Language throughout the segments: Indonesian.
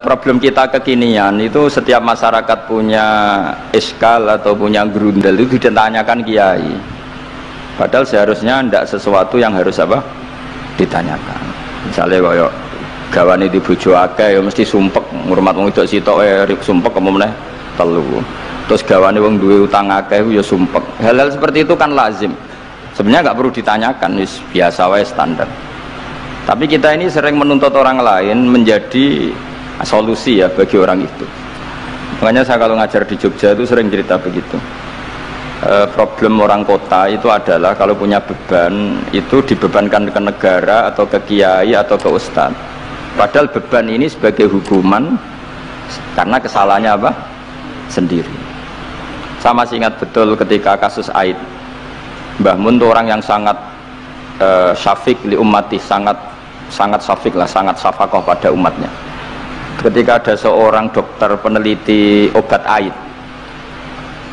Problem kita kekinian itu setiap masyarakat punya iskal atau punya grundel itu ditanyakan kiai. Padahal seharusnya tidak sesuatu yang harus apa ditanyakan. Misalnya koyo gawane di bojo akeh ya mesti sumpek ngurmat wong wedok sitok sumpek kemene telu. Terus gawane wong duwe utang akeh ya sumpek. Hal-hal seperti itu kan lazim. Sebenarnya nggak perlu ditanyakan, biasa wae standar. Tapi kita ini sering menuntut orang lain menjadi solusi ya bagi orang itu. Makanya saya kalau ngajar di Jogja itu sering cerita begitu. Problem orang kota itu adalah kalau punya beban itu dibebankan ke negara atau ke kiai atau ke ustadz. Padahal beban ini sebagai hukuman karena kesalahannya apa? Sendiri. Saya masih ingat betul ketika kasus Aid. Mbah Mun itu orang yang sangat syafiq li ummati, sangat syafiq lah, sangat syafaqah pada umatnya. Ketika ada seorang dokter peneliti obat Aid,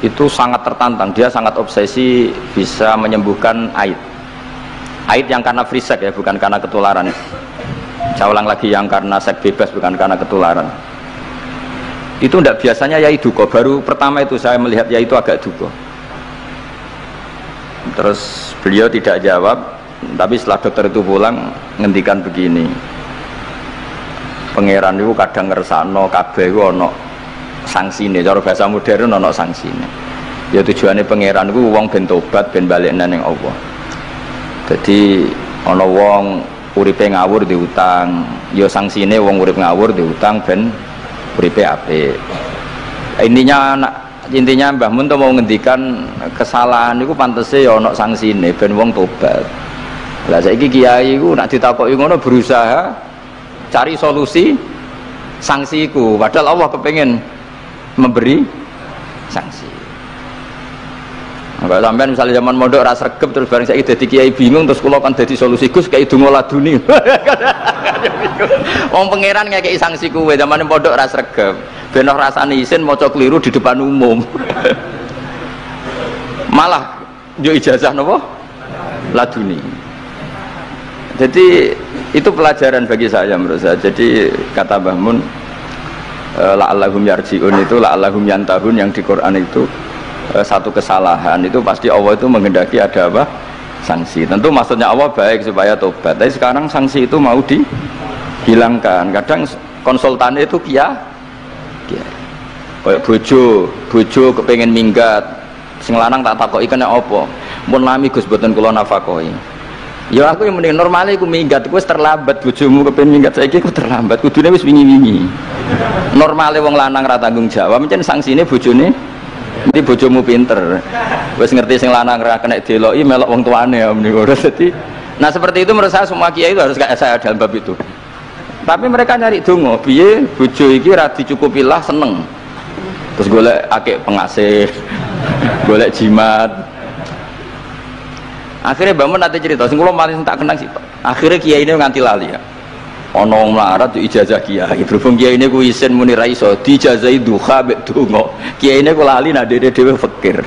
itu sangat tertantang, dia sangat obsesi bisa menyembuhkan Aid yang karena free sex ya, bukan karena ketularan. Saya ulang lagi, yang karena seks bebas, bukan karena ketularan. Itu tidak biasanya yai duko, baru pertama itu saya melihat yai itu agak duko. Terus beliau tidak jawab, tapi setelah dokter itu pulang ngendikan begini, pangeran itu kadang ngersakno kabeh iku ana sangsine, cara bahasa modern ana sangsine. Ya tujuane pangeran iku wong ben tobat ben balik nang Allah. Jadi ana wong uripe ngawur diutang, ya sangsine wong urip ngawur diutang ben uripe apik. Intinya Mbah Mun mau ngendikan kesalahan itu pantese ya ana sangsine ben wong tobat. Lah saiki kiai iku nek ditakoki ngono berusaha cari solusi sanksiku, padahal Allah kepengen memberi sanksi. Enggak sampean misalnya zaman mondok ras regep terus bareng saiki dadi kiai bingung terus kula kan dadi solusi Gus kayak donga laduni. Wong pangeran ngekeki sanksi kuwe zaman mondok ras regep. Ben ora rasane isin maca keliru di depan umum. Malah yo ijazah napa? Laduni. Jadi itu pelajaran bagi saya menurut saya. Jadi kata Mbah Mun, la'allahum yarji'un itu la'allahum yantahun yang di Quran itu satu kesalahan itu pasti Allah itu menghendaki ada apa? Sanksi. Tentu maksudnya Allah baik supaya tobat. Tapi sekarang sanksi itu mau dihilangkan. Kadang konsultannya itu kayak bojo kepengen minggat, sing lanang tak takoki kena apa? Mun lami Gus boten kula nafakoi. Ya aku yang mending normalnya aku minggat, aku terlambat. Bojomu kepen minggat saiki aku terlambat. Kudune wis wingi-wingi. Normalnya wong lanang ra tanggung jawab, mencen sanksine bojone. Nanti bojomu pinter. Wis ngerti sing lanang ra kena deloki melok wong tuane ya meniku. Dadi nah seperti itu menurut saya semua kiai itu harus kayak saya dalam bab itu. Tapi mereka nyari donga, piye bojo iki ra dicukupilah seneng. Terus golek akeh pengasih, golek jimat. Akhirnya Mbak Mun nanti cerita, sing kula malah tak kenang sih. Akhirnya kiai ini nganti lali ya. Ana wong melarat ijazah kiai. Berhubung kiai ini ku isin muni ra iso dijazahi duha mek donga. Kiai ini ku lali nak dhewe fakir.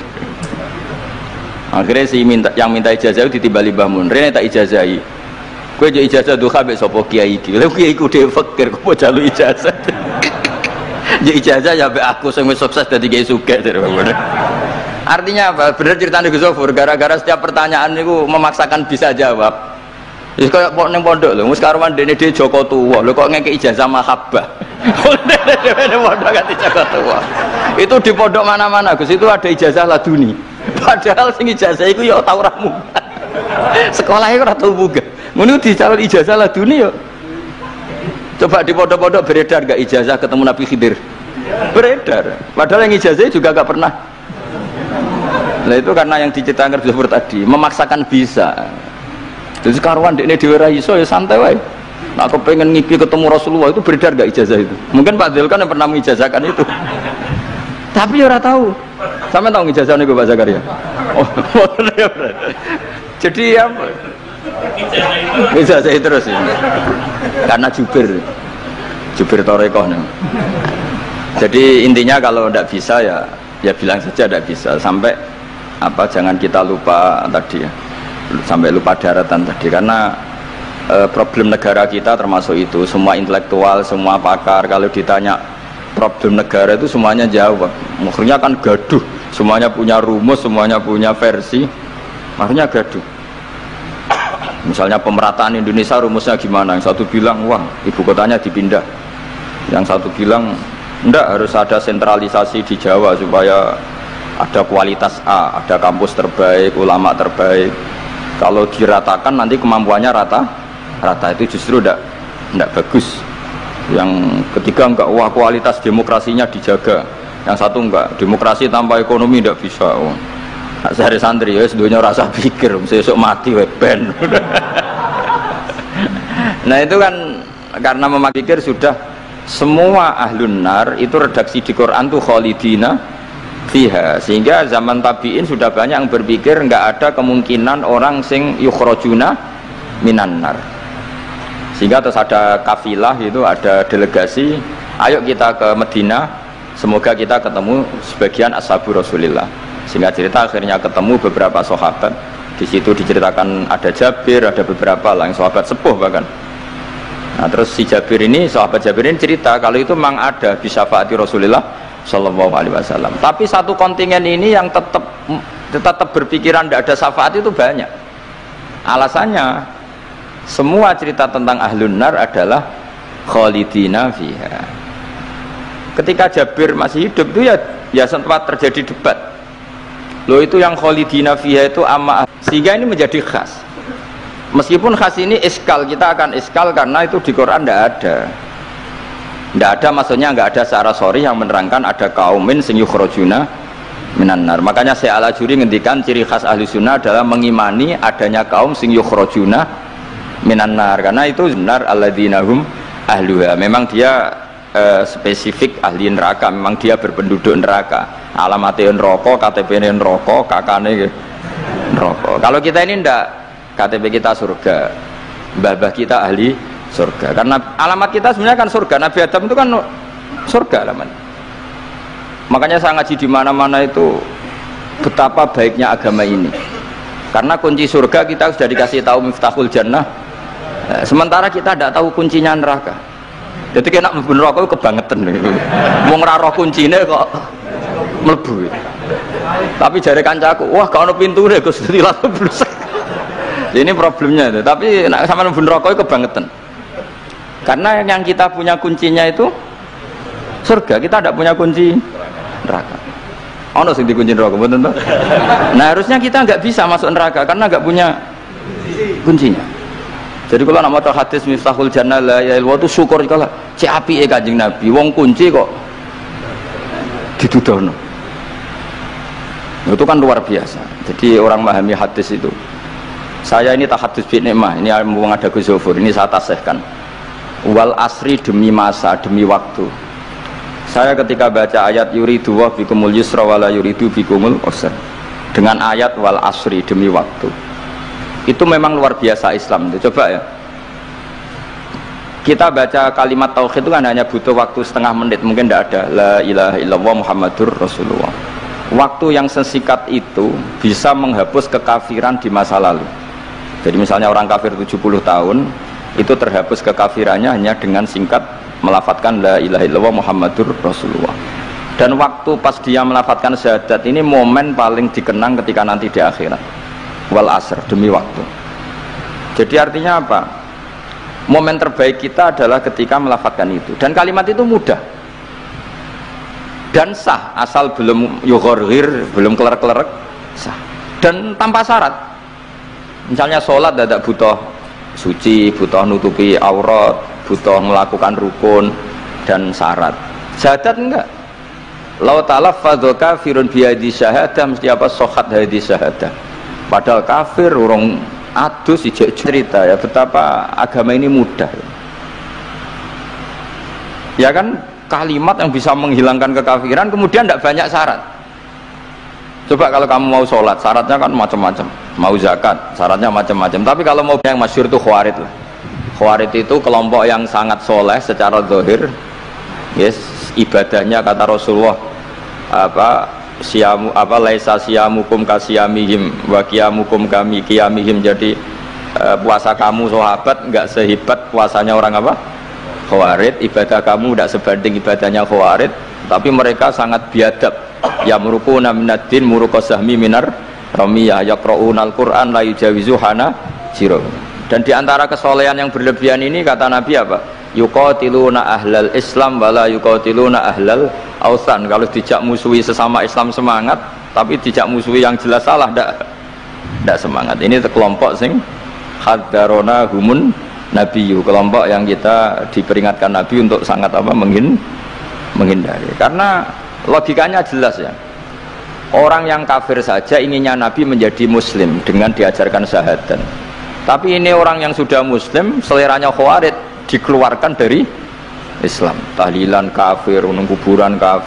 Akhirnya yang minta ijazah ditimbali Mbah Mun. Rene tak ijazahi. Kowe yo ijazah duha mek sapa kiai iki. Lha kiai ku dhewe fakir kok mau jalu ijazah. Ya ijazah ya mek aku sing wis sukses dadi kiai sugih. Artinya apa? Benar ceritanya Gus Zofur, gara-gara setiap pertanyaan itu memaksakan bisa jawab. Jadi kayak neng pondok loh, sekarang dene dia Joko tua, lo kok ngeke ijazah mahabbah. Dene pondok ganti Joko tua. Itu di pondok mana-mana Gus itu ada ijazah laduni. Padahal sing ijazah itu ya tau ramu. Sekolahnya ora tau buka. Ngono dicalon ijazah laduni yo. Coba di pondok-pondok beredar gak ijazah ketemu Nabi Khidir? Beredar. Padahal yang ijazah juga gak pernah. Nah itu karena yang diceritakan Gus tadi memaksakan bisa. Jadi karuan dekne dhewe ra iso ya santai wae. Nah aku pengen ngipi ketemu Rasulullah itu beredar gak ijazah itu? Mungkin Pak Dzul kan yang pernah mengijazahkan itu. Tapi ora tahu. Sampe tahu ngijazah niku Pak Zakaria. Oh, jadi ya ijazah terus ya. Karena jubir Torekoh nih. Jadi intinya kalau tidak bisa ya bilang saja tidak bisa. Sampai apa jangan kita lupa tadi ya, sampai lupa daratan tadi, karena problem negara kita termasuk itu. Semua intelektual, semua pakar kalau ditanya problem negara itu semuanya jawab. Akhirnya kan gaduh, semuanya punya rumus, semuanya punya versi, akhirnya gaduh. Misalnya pemerataan Indonesia rumusnya gimana? Yang satu bilang wah ibu kotanya dipindah, yang satu bilang enggak, harus ada sentralisasi di Jawa supaya ada kualitas A, ada kampus terbaik, ulama terbaik. Kalau diratakan nanti kemampuannya rata itu justru enggak bagus. Yang ketiga enggak, wah kualitas demokrasinya dijaga. Yang satu enggak, demokrasi tanpa ekonomi enggak bisa. Sehari santri ya sedunia rasa pikir besok mati ben. Nah itu kan karena memikir sudah semua ahlun nar itu redaksi di Quran tuh khalidina fiha, sehingga zaman tabi'in sudah banyak yang berpikir enggak ada kemungkinan orang sing yukhrajuna minan nar. Sehingga terus ada kafilah itu, ada delegasi, ayo kita ke Medina, semoga kita ketemu sebagian ashabu Rasulillah. Sehingga cerita akhirnya ketemu beberapa sahabat. Di situ diceritakan ada Jabir, ada beberapa lah yang sahabat sepuh bahkan. Nah terus si Jabir ini, sahabat Jabir ini cerita kalau itu memang ada di syafaati Rasulullah Shallallahu Alaihi Wasallam. Tapi satu kontingen ini yang tetap berpikiran tidak ada syafaat itu banyak. Alasannya semua cerita tentang ahlun nar adalah khalidina fiha. Ketika Jabir masih hidup itu ya sempat terjadi debat. Loh itu yang khalidina fiha itu amma, sehingga ini menjadi khas. Meskipun khas ini iskal, kita akan iskal karena itu di Quran tidak ada maksudnya nggak ada secara sorry yang menerangkan ada kaumin sing yukhrajuna minan nar. Makanya saya Al-Ajuri ngendikan ciri khas ahli sunnah adalah mengimani adanya kaum sing yukhrajuna minan nar, karena itu benar alladzina hum ahluha. Memang dia spesifik ahli neraka, memang dia berpenduduk neraka. Alamatnya neraka, KTP-nya neraka, kakaknya neraka. Kalau kita ini ndak, KTP kita surga, mbah-mbah kita ahli surga. Karena alamat kita sebenarnya kan surga. Nabi Adam itu kan surga alamat. Makanya saya ngaji di mana-mana itu betapa baiknya agama ini. Karena kunci surga kita sudah dikasih tahu miftahul jannah. Sementara kita tidak tahu kuncinya neraka. Jadi kena mlebu neraka itu kebangetan. Wong ora roh kuncine kok mlebu. Tapi jare kancaku, wah gak ono pintune Gus, dilaku blusek. Ini problemnya itu. Tapi nek sampean mlebu neraka itu kebangetan. Karena yang kita punya kuncinya itu surga, kita tidak punya kunci neraka. Ono sing dikunci neraka mboten to? Nah, harusnya kita nggak bisa masuk neraka karena nggak punya kuncinya. Jadi kalau nak maca hadis miftahul jannah la ilaha illallah itu syukur kalau cek apike Kanjeng Nabi, wong kunci kok ditudono. Itu kan luar biasa. Jadi orang memahami hadis itu. Saya ini tahadus bi nikmah, ini mumpung ada Gus Zofur, ini saya tasihkan. Wal asri demi masa, demi waktu. Saya ketika baca ayat yuridu wa bikumul yusra wala yuridu bikumul usra, dengan ayat wal asri demi waktu, itu memang luar biasa Islam itu. Coba ya, kita baca kalimat tauhid itu kan hanya butuh waktu setengah menit, mungkin tidak ada la ilaha illallah Muhammadur Rasulullah. Waktu yang sesikat itu bisa menghapus kekafiran di masa lalu. Jadi misalnya orang kafir 70 tahun itu terhapus kekafirannya hanya dengan singkat melafatkan la ilaha illallah Muhammadur Rasulullah. Dan waktu pas dia melafatkan syahadat ini momen paling dikenang ketika nanti di akhirat. Wal asr demi waktu. Jadi artinya apa? Momen terbaik kita adalah ketika melafatkan itu. Dan kalimat itu mudah dan sah asal belum yughorghir, belum keler-kelerek, sah. Dan tanpa syarat. Misalnya sholat tidak butuh suci, butuh nutupi aurat, butuh melakukan rukun dan syarat. Syahadat enggak. Lau talaffadhu kafirun bihadi syahadah, mesti apa sohat hadi syahadah. Padahal kafir urung adus ijek cerita ya betapa agama ini mudah. Ya kan, kalimat yang bisa menghilangkan kekafiran kemudian tidak banyak syarat. Coba kalau kamu mau sholat, syaratnya kan macam-macam. Mau zakat, syaratnya macam-macam. Tapi kalau mau yang masyhur itu khawarid lah. Khawarid itu kelompok yang sangat soleh secara zahir. Yes, ibadahnya kata Rasulullah siamu laisa siamukum kasiyamihim wa qiyamukum kami qiyamihim. Jadi puasa kamu sahabat nggak sehebat puasanya orang apa? Khawarij, ibadah kamu tidak sebanding ibadahnya Khawarij, tapi mereka sangat biadab. Ya murukuna minad-din murukosahmi minar ramiyah yaqra'unal Qur'an la yujawizu hana jiro. Dan diantara kesolehan yang berlebihan ini kata Nabi apa? Yuqatiluna ahlal Islam wala yuqatiluna ahlal ausan. Kalau dijak musuhi sesama Islam semangat, tapi dijak musuhi yang jelas salah tidak semangat. Ini kelompok sing hadarona humun nabiyu, kelompok yang kita diperingatkan Nabi untuk sangat apa menghindari. Karena logikanya jelas ya, orang yang kafir saja inginnya Nabi menjadi muslim dengan diajarkan syahadat, tapi ini orang yang sudah muslim seleranya Khawarij dikeluarkan dari Islam, tahlilan kafir, kuburan kafir.